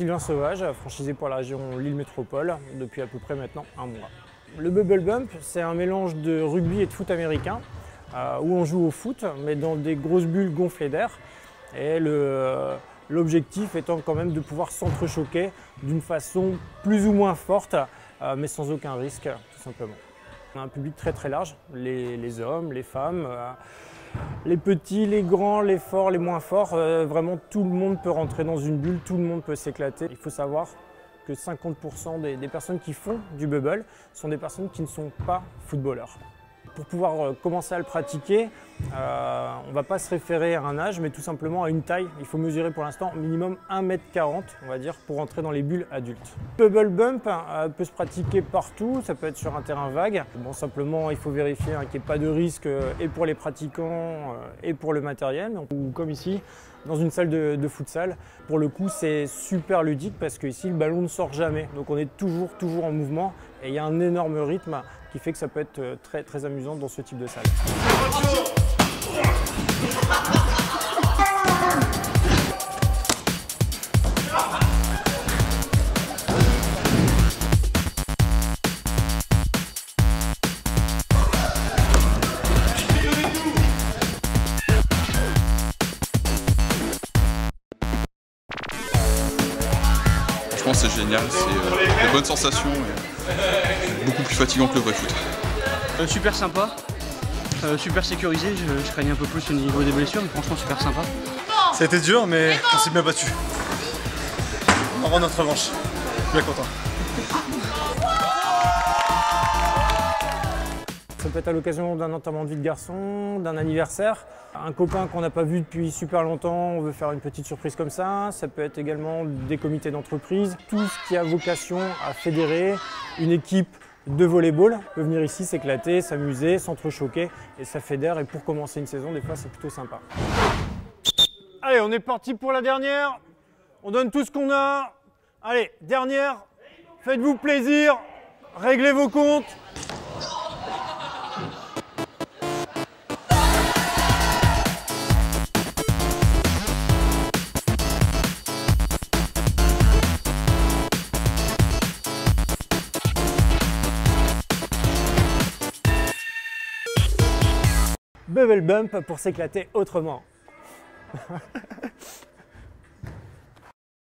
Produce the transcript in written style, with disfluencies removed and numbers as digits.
Sylvain Sauvage, franchisé pour la région Lille Métropole depuis à peu près maintenant un mois. Le Bubble Bump, c'est un mélange de rugby et de foot américain où on joue au foot mais dans des grosses bulles gonflées d'air. Et l'objectif étant quand même de pouvoir s'entrechoquer d'une façon plus ou moins forte mais sans aucun risque tout simplement. On a un public très large, les hommes, les femmes, les petits, les grands, les forts, les moins forts. Vraiment tout le monde peut rentrer dans une bulle, tout le monde peut s'éclater. Il faut savoir que 50% des personnes qui font du bubble sont des personnes qui ne sont pas footballeurs. Pour pouvoir commencer à le pratiquer, on ne va pas se référer à un âge, mais tout simplement à une taille. Il faut mesurer pour l'instant minimum 1,40 m, on va dire, pour entrer dans les bulles adultes. Le Bubble Bump peut se pratiquer partout, ça peut être sur un terrain vague. Bon, simplement, il faut vérifier qu'il n'y ait pas de risque et pour les pratiquants et pour le matériel. Ou comme ici, dans une salle de futsal. Pour le coup, c'est super ludique parce qu'ici, le ballon ne sort jamais. Donc on est toujours en mouvement et il y a un énorme rythme qui fait que ça peut être très amusant dans ce type de salle. Franchement c'est génial, c'est de bonnes sensations et beaucoup plus fatigant que le vrai foot. Super sympa, super sécurisé, je craignais un peu plus au niveau des blessures, mais franchement super sympa. Ça a été dur mais on s'est bien battu. On rend notre revanche, je suis bien content. Ça peut être à l'occasion d'un enterrement de vie de garçon, d'un anniversaire, un copain qu'on n'a pas vu depuis super longtemps, on veut faire une petite surprise comme ça. Ça peut être également des comités d'entreprise, tout ce qui a vocation à fédérer une équipe de volleyball peut venir ici s'éclater, s'amuser, s'entrechoquer et ça fédère. Et pour commencer une saison, des fois c'est plutôt sympa. Allez, on est parti pour la dernière. On donne tout ce qu'on a. Allez, dernière. Faites-vous plaisir. Réglez vos comptes. Bubble Bump pour s'éclater autrement.